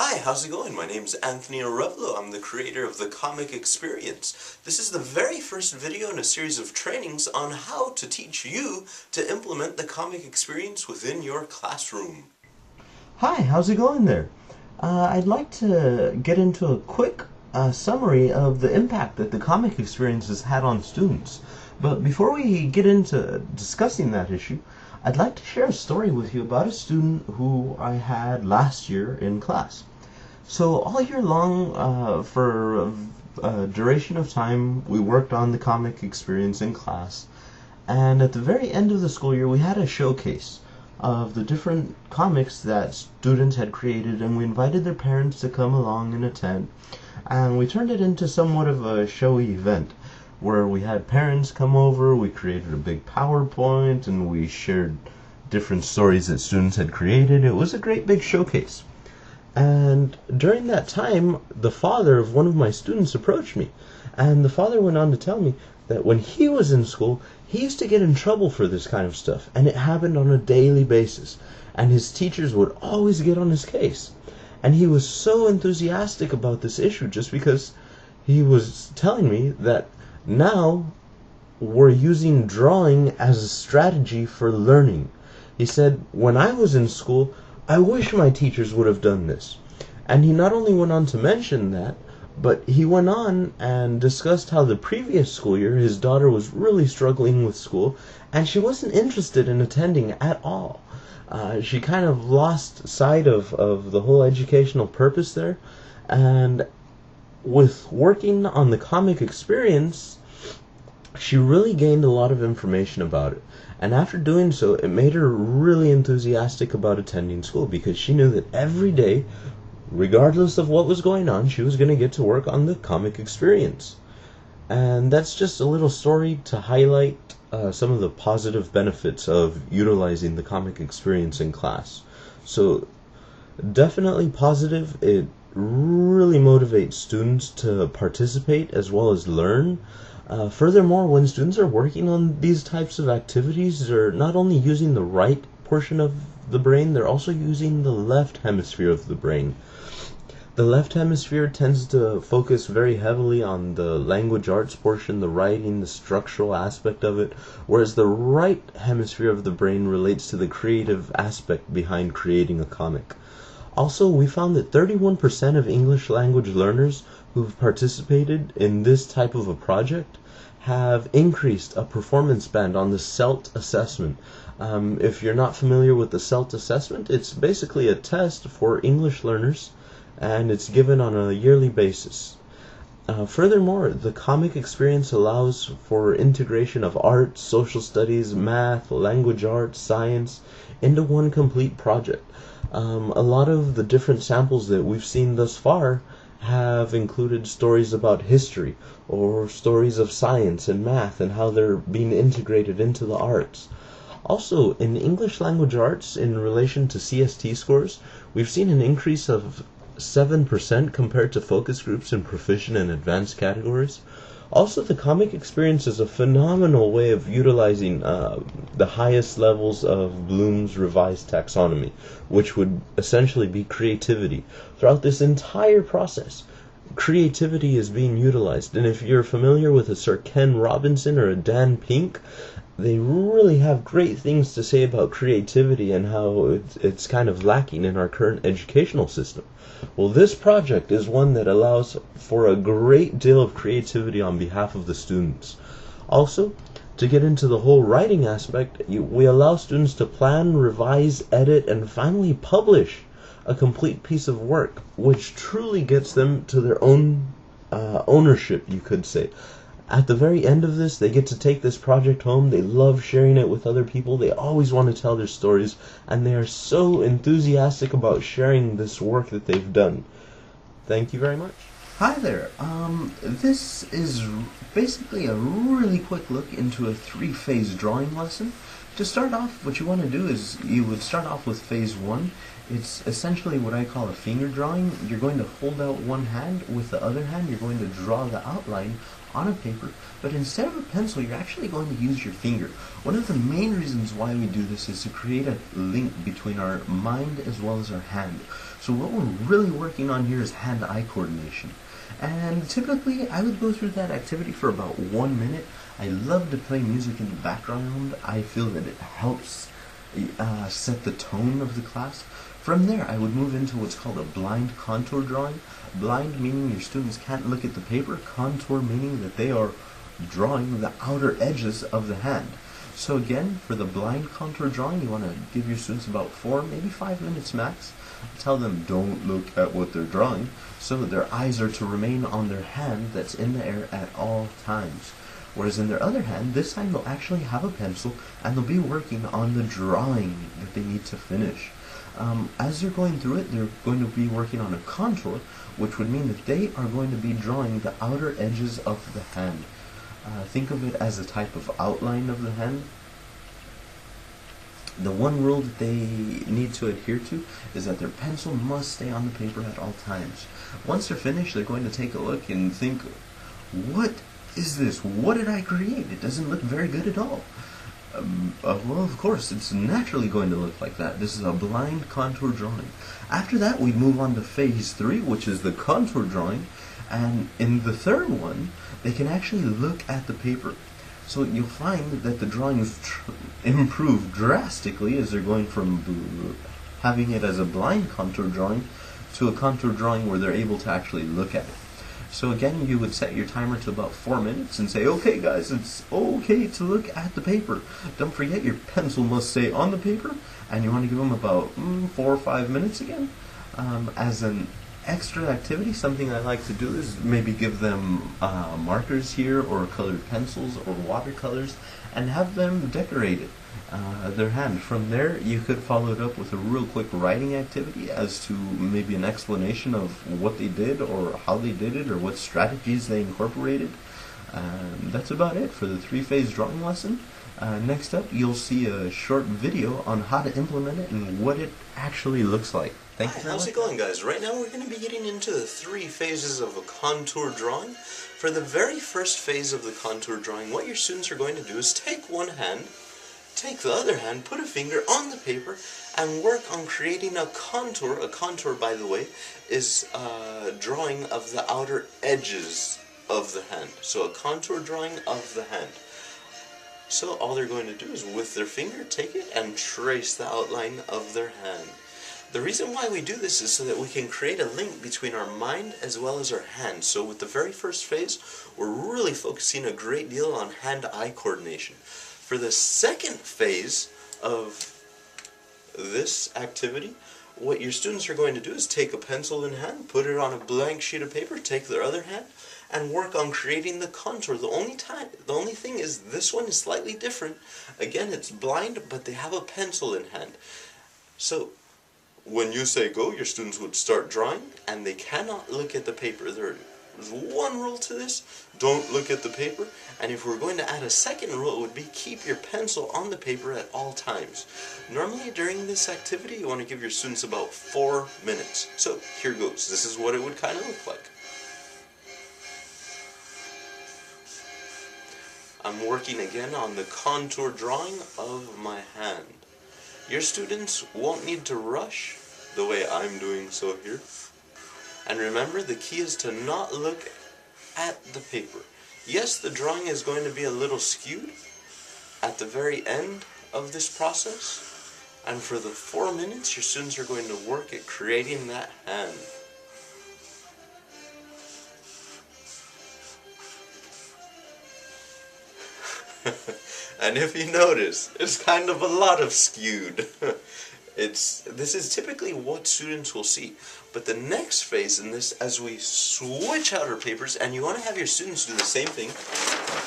Hi, how's it going? My name's Anthony Arevalo. I'm the creator of The Comic Experience. This is the very first video in a series of trainings on how to teach you to implement the comic experience within your classroom. Hi, how's it going there? I'd like to get into a quick summary of the impact that the comic experience has had on students. But before we get into discussing that issue, I'd like to share a story with you about a student who I had last year in class. So all year long, for a duration of time, we worked on the comic experience in class. And at the very end of the school year, we had a showcase of the different comics that students had created, and we invited their parents to come along and attend. And we turned it into somewhat of a showy event where we had parents come over, we created a big PowerPoint, and we shared different stories that students had created. It was a great big showcase. And during that time, the father of one of my students approached me. And the father went on to tell me that when he was in school, he used to get in trouble for this kind of stuff. And it happened on a daily basis. And his teachers would always get on his case. And he was so enthusiastic about this issue just because he was telling me that now we're using drawing as a strategy for learning. He said, when I was in school, I wish my teachers would have done this. And he not only went on to mention that, but he went on and discussed how the previous school year his daughter was really struggling with school and she wasn't interested in attending at all. She kind of lost sight of the whole educational purpose there. And with working on the comic experience, she really gained a lot of information about it. And after doing so, it made her really enthusiastic about attending school because she knew that every day, regardless of what was going on, she was going to get to work on the comic experience. And that's just a little story to highlight some of the positive benefits of utilizing the comic experience in class. So definitely positive. It really motivates students to participate as well as learn. Furthermore, when students are working on these types of activities, they're not only using the right portion of the brain, they're also using the left hemisphere of the brain. The left hemisphere tends to focus very heavily on the language arts portion, the writing, the structural aspect of it, whereas the right hemisphere of the brain relates to the creative aspect behind creating a comic. Also, we found that 31% of English language learners who've participated in this type of a project have increased a performance band on the CELT assessment. If you're not familiar with the CELT assessment, it's basically a test for English learners, and it's given on a yearly basis. Furthermore, the comic experience allows for integration of art, social studies, math, language arts, science into one complete project. A lot of the different samples that we've seen thus far have included stories about history or stories of science and math and how they're being integrated into the arts. Also, in English language arts, in relation to CST scores, we've seen an increase of 7% compared to focus groups in proficient and advanced categories. Also, the comic experience is a phenomenal way of utilizing the highest levels of Bloom's revised taxonomy, which would essentially be creativity. Throughout this entire process, creativity is being utilized. And if you're familiar with a Sir Ken Robinson or a Dan Pink, they really have great things to say about creativity and how it's kind of lacking in our current educational system. Well, this project is one that allows for a great deal of creativity on behalf of the students. Also, to get into the whole writing aspect, we allow students to plan, revise, edit, and finally publish a complete piece of work, which truly gets them to their own ownership, you could say. At the very end of this, they get to take this project home. They love sharing it with other people. They always want to tell their stories, and they are so enthusiastic about sharing this work that they've done. Thank you very much. Hi there. This is basically a really quick look into a 3-phase drawing lesson. To start off, what you want to do is you would start off with phase 1. It's essentially what I call a finger drawing. You're going to hold out one hand. With the other hand, you're going to draw the outline on a paper, but instead of a pencil, you're actually going to use your finger. One of the main reasons why we do this is to create a link between our mind as well as our hand. So what we're really working on here is hand-eye coordination. And typically, I would go through that activity for about 1 minute. I love to play music in the background. I feel that it helps set the tone of the class. From there, I would move into what's called a blind contour drawing. Blind meaning your students can't look at the paper. Contour meaning that they are drawing the outer edges of the hand. So again, for the blind contour drawing, you want to give your students about 4, maybe 5 minutes max. Tell them don't look at what they're drawing, so that their eyes are to remain on their hand that's in the air at all times. Whereas in their other hand, this time they'll actually have a pencil and they'll be working on the drawing that they need to finish. As they're going through it, they're going to be working on a contour, which would mean that they are going to be drawing the outer edges of the hand. Think of it as a type of outline of the hand. The one rule that they need to adhere to is that their pencil must stay on the paper at all times. Once they're finished, they're going to take a look and think, what is this? What did I create? It doesn't look very good at all. Well, of course, it's naturally going to look like that. This is a blind contour drawing. After that, we move on to phase 3, which is the contour drawing. And in the third one, they can actually look at the paper. So you'll find that the drawings improve drastically as they're going from having it as a blind contour drawing to a contour drawing where they're able to actually look at it. So again, you would set your timer to about 4 minutes and say, okay guys, it's okay to look at the paper. Don't forget your pencil must stay on the paper, and you want to give them about 4 or 5 minutes again. As an extra activity, something I like to do is maybe give them markers here, or colored pencils, or watercolors, and have them decorate it, their hand. From there, you could follow it up with a real quick writing activity as to maybe an explanation of what they did, or how they did it, or what strategies they incorporated. That's about it for the 3-phase drawing lesson. Next up, you'll see a short video on how to implement it and what it actually looks like. Thank you very much. How's it going, guys? Right now we're going to be getting into the 3 phases of a contour drawing. For the very first phase of the contour drawing, what your students are going to do is take one hand, take the other hand, put a finger on the paper, and work on creating a contour. A contour, by the way, is a drawing of the outer edges of the hand. So a contour drawing of the hand. So all they're going to do is with their finger take it and trace the outline of their hand. The reason why we do this is so that we can create a link between our mind as well as our hand. So with the very first phase, we're really focusing a great deal on hand-eye coordination. For the second phase of this activity, what your students are going to do is take a pencil in hand, put it on a blank sheet of paper, take their other hand, and work on creating the contour. The only thing is this one is slightly different. Again, it's blind, but they have a pencil in hand. So when you say go, your students would start drawing, and they cannot look at the paper. There's one rule to this: don't look at the paper. And if we're going to add a second rule, it would be keep your pencil on the paper at all times. Normally during this activity, you want to give your students about 4 minutes. So here goes. This is what it would kind of look like. I'm working again on the contour drawing of my hand. Your students won't need to rush the way I'm doing so here. And remember, the key is to not look at the paper. Yes, the drawing is going to be a little skewed at the very end of this process. And for the 4 minutes, your students are going to work at creating that hand. And if you notice, it's kind of a lot of skewed. This is typically what students will see. But the next phase in this, as we switch out our papers, and you want to have your students do the same thing,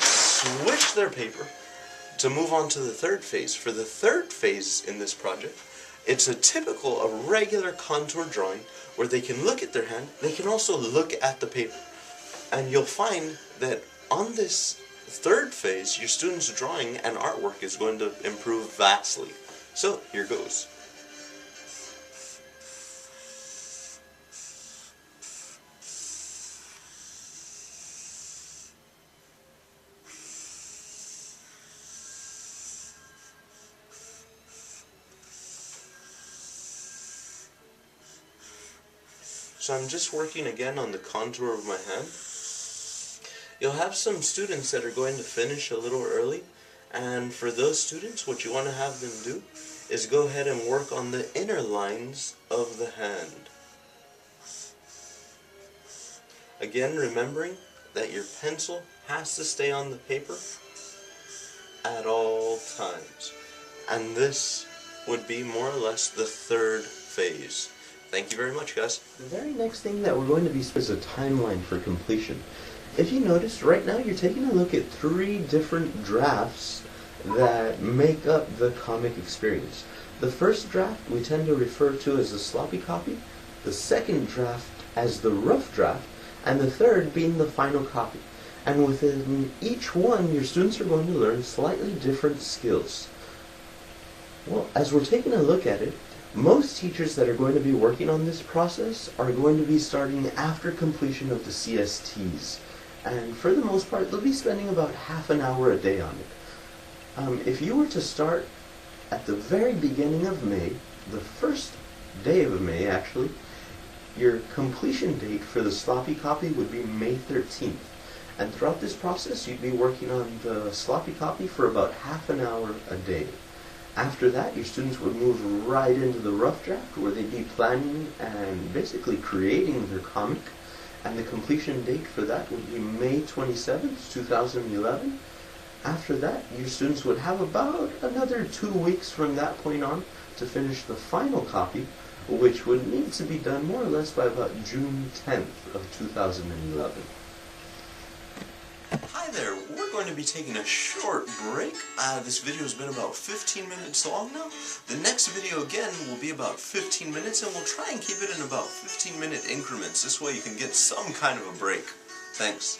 switch their paper to move on to the third phase. For the third phase in this project, it's a regular contour drawing where they can look at their hand, they can also look at the paper. And you'll find that on this third phase, your students' drawing and artwork is going to improve vastly. So, here goes. So I'm just working again on the contour of my hand. You'll have some students that are going to finish a little early, and for those students, what you want to have them do is go ahead and work on the inner lines of the hand. Again, remembering that your pencil has to stay on the paper at all times. And this would be more or less the third phase. Thank you very much, guys. The very next thing that we're going to be is a timeline for completion. If you notice, right now you're taking a look at 3 different drafts that make up the comic experience. The first draft we tend to refer to as the sloppy copy, the second draft as the rough draft, and the third being the final copy. And within each one, your students are going to learn slightly different skills. Well, as we're taking a look at it, most teachers that are going to be working on this process are going to be starting after completion of the CSTs. And for the most part, they'll be spending about half an hour a day on it. If you were to start at the very beginning of May, the first day of May actually, your completion date for the sloppy copy would be May 13th. And throughout this process, you'd be working on the sloppy copy for about half an hour a day. After that, your students would move right into the rough draft, where they'd be planning and basically creating their comic. And the completion date for that would be May 27th, 2011. After that, your students would have about another 2 weeks from that point on to finish the final copy, which would need to be done more or less by about June 10th of 2011. Hi there, we're going to be taking a short break. This video has been about 15 minutes long now. The next video again will be about 15 minutes, and we'll try and keep it in about 15-minute increments. This way you can get some kind of a break. Thanks.